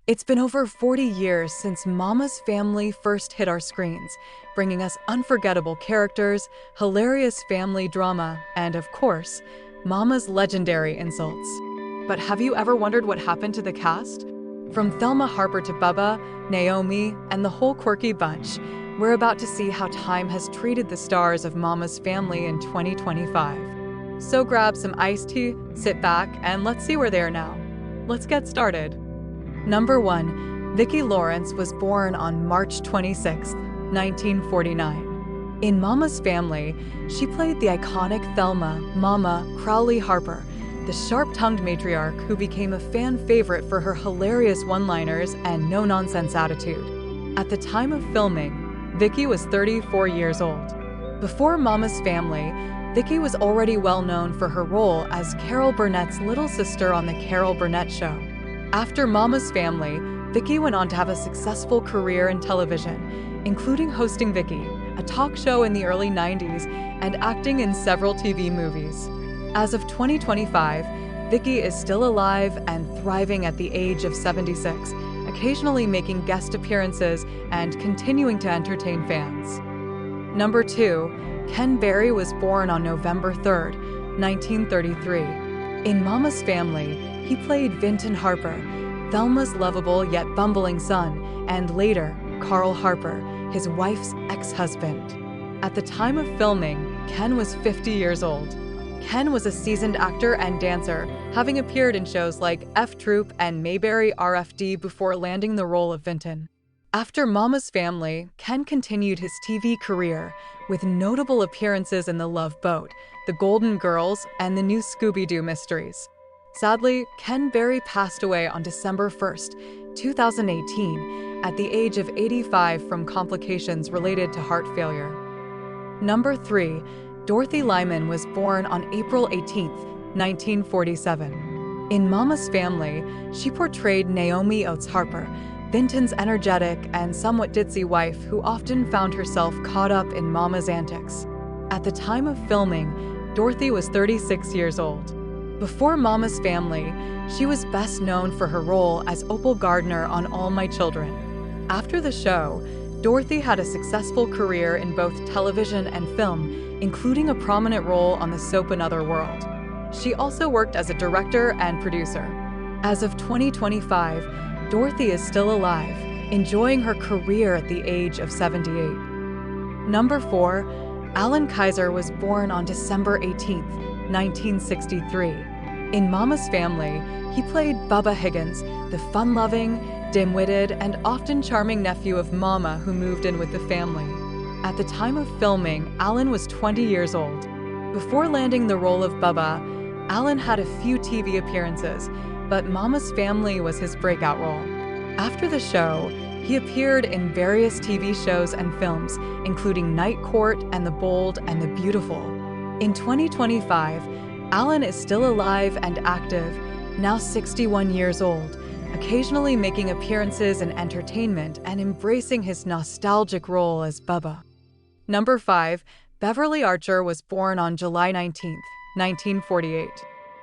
It's been over 40 years since Mama's Family first hit our screens, bringing us unforgettable characters, hilarious family drama, and of course, Mama's legendary insults. But have you ever wondered what happened to the cast? From Thelma Harper to Bubba, Naomi, and the whole quirky bunch, we're about to see how time has treated the stars of Mama's Family in 2025. So grab some iced tea, sit back, and let's see where they are now. Let's get started. Number 1. Vicki Lawrence was born on March 26, 1949. In Mama's Family, she played the iconic Thelma Mama Crowley Harper, the sharp-tongued matriarch who became a fan favorite for her hilarious one-liners and no-nonsense attitude. At the time of filming, Vicki was 34 years old. Before Mama's Family, Vicki was already well known for her role as Carol Burnett's little sister on The Carol Burnett Show. After Mama's Family, Vicki went on to have a successful career in television, including hosting Vicki, a talk show in the early 90s, and acting in several TV movies. As of 2025, Vicki is still alive and thriving at the age of 76, occasionally making guest appearances and continuing to entertain fans. Number 2. Ken Berry was born on November 3, 1933. In Mama's Family, he played Vinton Harper, Thelma's lovable yet bumbling son, and later, Carl Harper, his wife's ex-husband. At the time of filming, Ken was 50 years old. Ken was a seasoned actor and dancer, having appeared in shows like F Troop and Mayberry RFD before landing the role of Vinton. After Mama's Family, Ken continued his TV career with notable appearances in The Love Boat, The Golden Girls, and the new Scooby-Doo mysteries. Sadly, Ken Berry passed away on December 1, 2018, at the age of 85 from complications related to heart failure. Number 3. Dorothy Lyman was born on April 18, 1947. In Mama's Family, she portrayed Naomi Oates Harper, Vinton's energetic and somewhat ditzy wife who often found herself caught up in Mama's antics. At the time of filming, Dorothy was 36 years old. Before Mama's Family, she was best known for her role as Opal Gardner on All My Children. After the show, Dorothy had a successful career in both television and film, including a prominent role on the soap Another World. She also worked as a director and producer. As of 2025, Dorothy is still alive, enjoying her career at the age of 78. Number 4. Allan Kayser was born on December 18, 1963. In Mama's Family, he played Bubba Higgins, the fun-loving, dim-witted, and often charming nephew of Mama who moved in with the family. At the time of filming, Allan was 20 years old. Before landing the role of Bubba, Allan had a few TV appearances, but Mama's Family was his breakout role. After the show, he appeared in various TV shows and films, including Night Court and The Bold and the Beautiful. In 2025, Allan is still alive and active, now 61 years old, occasionally making appearances in entertainment and embracing his nostalgic role as Bubba. Number 5. Beverly Archer was born on July 19, 1948.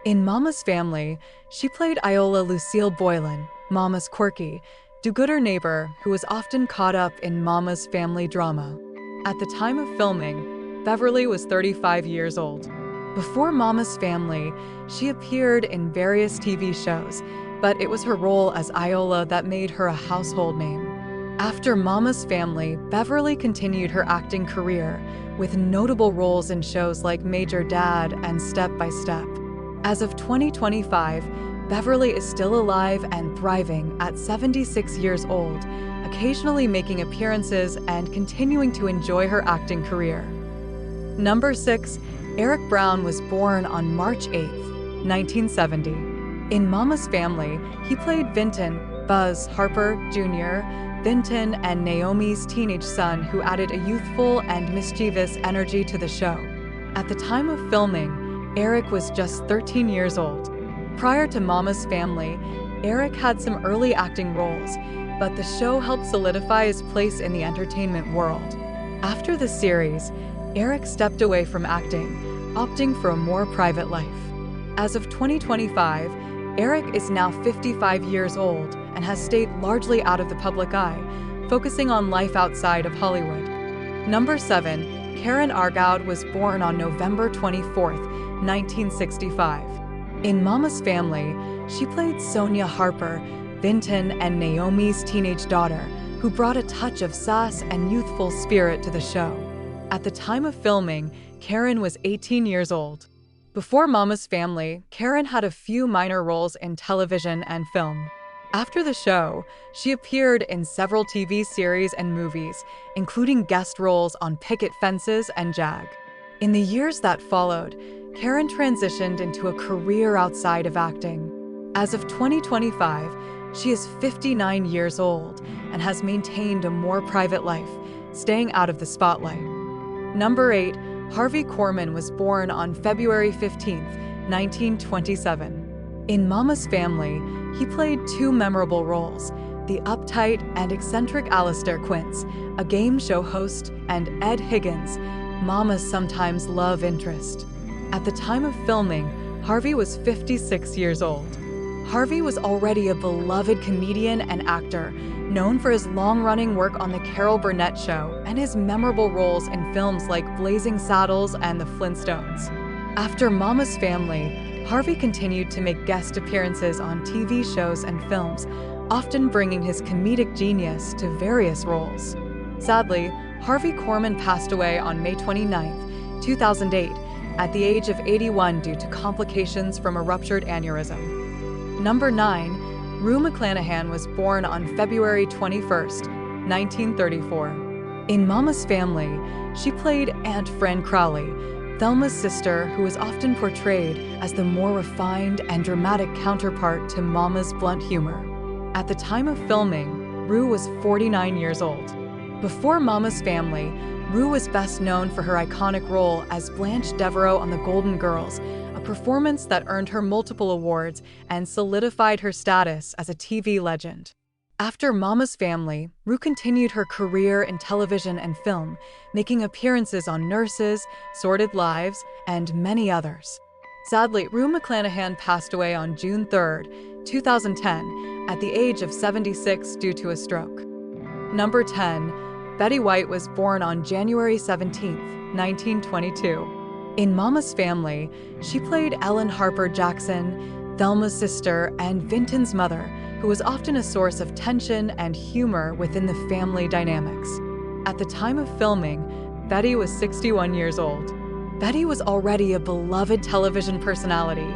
In Mama's Family, she played Iola Lucille Boylen, Mama's quirky, do-gooder neighbor who was often caught up in Mama's Family drama. At the time of filming, Beverly was 35 years old. Before Mama's Family, she appeared in various TV shows, but it was her role as Iola that made her a household name. After Mama's Family, Beverly continued her acting career with notable roles in shows like Major Dad and Step by Step. As of 2025, Beverly is still alive and thriving at 76 years old, occasionally making appearances and continuing to enjoy her acting career. Number 6. Eric Brown was born on March 8, 1970. In Mama's Family, he played Vinton, Buzz Harper Jr., Vinton, and Naomi's teenage son who added a youthful and mischievous energy to the show. At the time of filming, Eric was just 13 years old. Prior to Mama's Family, Eric had some early acting roles, but the show helped solidify his place in the entertainment world. After the series, Eric stepped away from acting, opting for a more private life. As of 2025, Eric is now 55 years old and has stayed largely out of the public eye, focusing on life outside of Hollywood. Number 7. Karin Argoud was born on November 24, 1965. In Mama's Family, she played Sonja Harper, Vinton and Naomi's teenage daughter, who brought a touch of sass and youthful spirit to the show. At the time of filming, Karin was 18 years old. Before Mama's Family, Karin had a few minor roles in television and film. After the show, she appeared in several TV series and movies, including guest roles on Picket Fences and Jag. In the years that followed, Karin transitioned into a career outside of acting. As of 2025, she is 59 years old and has maintained a more private life, staying out of the spotlight. Number 8. Harvey Korman was born on February 15, 1927. In Mama's Family, he played two memorable roles, the uptight and eccentric Alistair Quince, a game show host, and Ed Higgins, Mama's sometimes love interest. At the time of filming, Harvey was 56 years old. Harvey was already a beloved comedian and actor, known for his long-running work on The Carol Burnett Show and his memorable roles in films like Blazing Saddles and The Flintstones. After Mama's Family, Harvey continued to make guest appearances on TV shows and films, often bringing his comedic genius to various roles. Sadly, Harvey Korman passed away on May 29, 2008, at the age of 81 due to complications from a ruptured aneurysm. Number 9. Rue McClanahan was born on February 21, 1934. In Mama's Family, she played Aunt Fran Crowley, Thelma's sister, who was often portrayed as the more refined and dramatic counterpart to Mama's blunt humor. At the time of filming, Rue was 49 years old. Before Mama's Family, Rue was best known for her iconic role as Blanche Devereaux on The Golden Girls, a performance that earned her multiple awards and solidified her status as a TV legend. After Mama's Family, Rue continued her career in television and film, making appearances on Nurses, Sordid Lives, and many others. Sadly, Rue McClanahan passed away on June 3, 2010, at the age of 76 due to a stroke. Number 10. Betty White was born on January 17, 1922. In Mama's Family, she played Ellen Harper Jackson, Thelma's sister, and Vinton's mother, who was often a source of tension and humor within the family dynamics. At the time of filming, Betty was 61 years old. Betty was already a beloved television personality,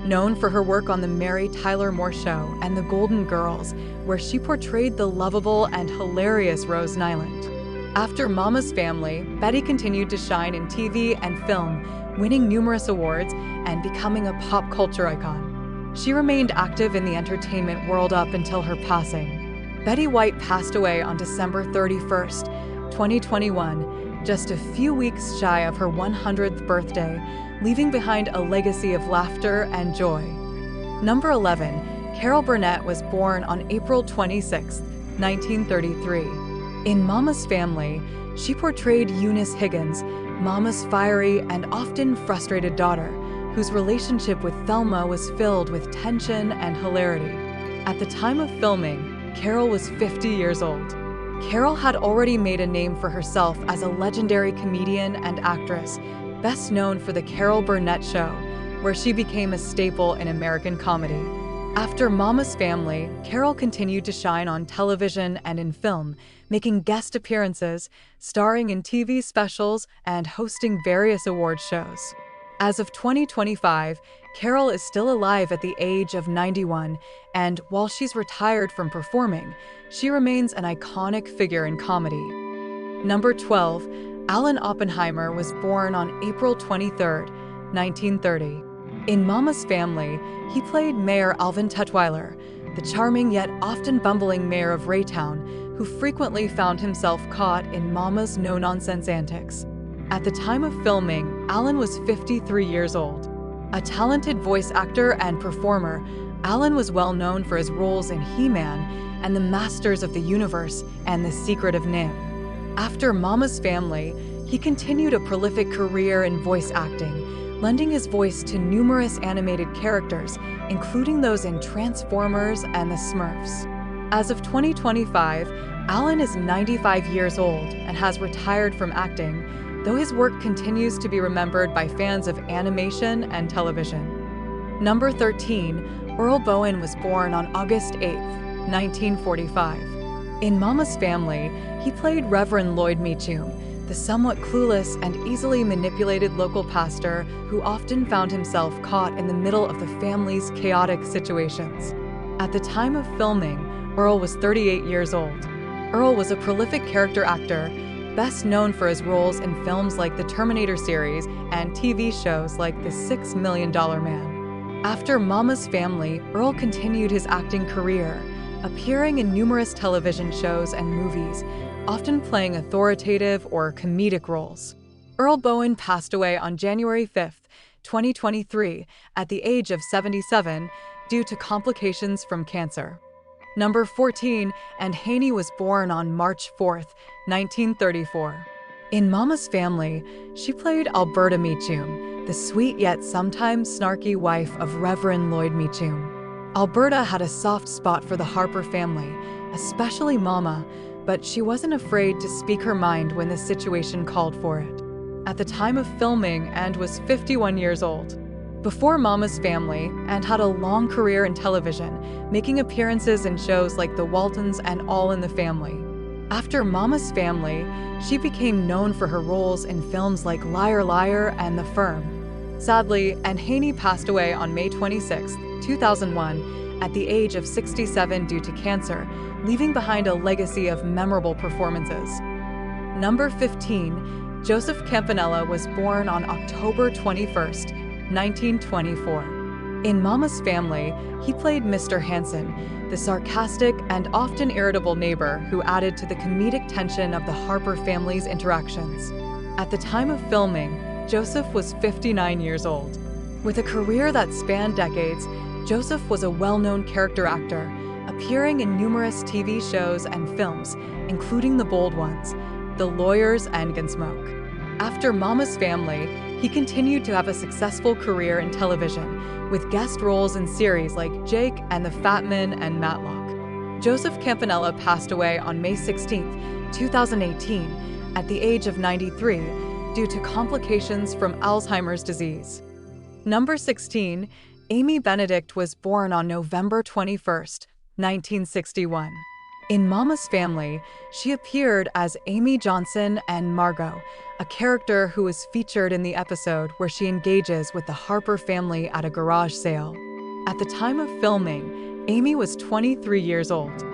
known for her work on The Mary Tyler Moore Show and The Golden Girls, where she portrayed the lovable and hilarious Rose Nyland. After Mama's Family, Betty continued to shine in TV and film, winning numerous awards and becoming a pop culture icon. She remained active in the entertainment world up until her passing. Betty White passed away on December 31st, 2021, just a few weeks shy of her 100th birthday, leaving behind a legacy of laughter and joy. Number 11. Carol Burnett was born on April 26, 1933. In Mama's Family, she portrayed Eunice Higgins, Mama's fiery and often frustrated daughter, whose relationship with Thelma was filled with tension and hilarity. At the time of filming, Carol was 50 years old. Carol had already made a name for herself as a legendary comedian and actress, best known for The Carol Burnett Show, where she became a staple in American comedy. After Mama's Family, Carol continued to shine on television and in film, making guest appearances, starring in TV specials, and hosting various award shows. As of 2025, Carol is still alive at the age of 91, and while she's retired from performing, she remains an iconic figure in comedy. Number 12. Allan Oppenheimer was born on April 23, 1930. In Mama's Family, he played Mayor Alvin Tutwiler, the charming yet often bumbling mayor of Raytown, who frequently found himself caught in Mama's no-nonsense antics. At the time of filming, Allan was 53 years old. A talented voice actor and performer, Allan was well known for his roles in He-Man and the Masters of the Universe and The Secret of Nim. After Mama's Family, he continued a prolific career in voice acting, lending his voice to numerous animated characters, including those in Transformers and the Smurfs. As of 2025, Allan is 95 years old and has retired from acting, though his work continues to be remembered by fans of animation and television. Number 13, Earl Boen was born on August 8, 1945. In Mama's Family, he played Reverend Lloyd Meacham, the somewhat clueless and easily manipulated local pastor who often found himself caught in the middle of the family's chaotic situations. At the time of filming, Earl was 38 years old. Earl was a prolific character actor, best known for his roles in films like the Terminator series and TV shows like The $6 Million Man. After Mama's Family, Earl continued his acting career, appearing in numerous television shows and movies, often playing authoritative or comedic roles. Earl Boen passed away on January 5, 2023, at the age of 77 due to complications from cancer. Number 14, and Haney was born on March 4, 1934. In Mama's Family, she played Alberta Meacham, the sweet yet sometimes snarky wife of Reverend Lloyd Meacham. Alberta had a soft spot for the Harper family, especially Mama, but she wasn't afraid to speak her mind when the situation called for it. At the time of filming, and was 51 years old. Before Mama's Family, and had a long career in television, making appearances in shows like The Waltons and All in the Family. After Mama's Family, she became known for her roles in films like Liar Liar and The Firm. Sadly, Anne Haney passed away on May 26, 2001, at the age of 67 due to cancer, leaving behind a legacy of memorable performances. Number 15, Joseph Campanella was born on October 21, 1924. In Mama's Family, he played Mr. Hanson, the sarcastic and often irritable neighbor who added to the comedic tension of the Harper family's interactions. At the time of filming, Joseph was 59 years old. With a career that spanned decades, Joseph was a well-known character actor, appearing in numerous TV shows and films, including the bold ones, The Lawyers and Gunsmoke. After Mama's Family, he continued to have a successful career in television, with guest roles in series like Jake and the Fat Man and Matlock. Joseph Campanella passed away on May 16, 2018, at the age of 93, due to complications from Alzheimer's disease. Number 16, Amy Benedict was born on November 21, 1961. In Mama's Family, she appeared as Amy Johnson and Margot, a character who was featured in the episode where she engages with the Harper family at a garage sale. At the time of filming, Amy was 23 years old.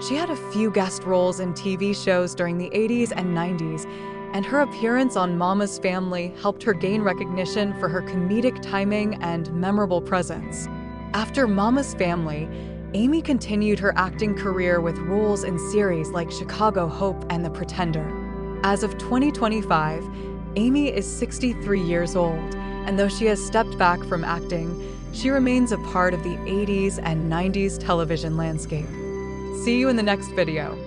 She had a few guest roles in TV shows during the 80s and 90s, and her appearance on Mama's Family helped her gain recognition for her comedic timing and memorable presence. After Mama's Family, Amy continued her acting career with roles in series like Chicago Hope and The Pretender. As of 2025, Amy is 63 years old, and though she has stepped back from acting, she remains a part of the 80s and 90s television landscape. See you in the next video.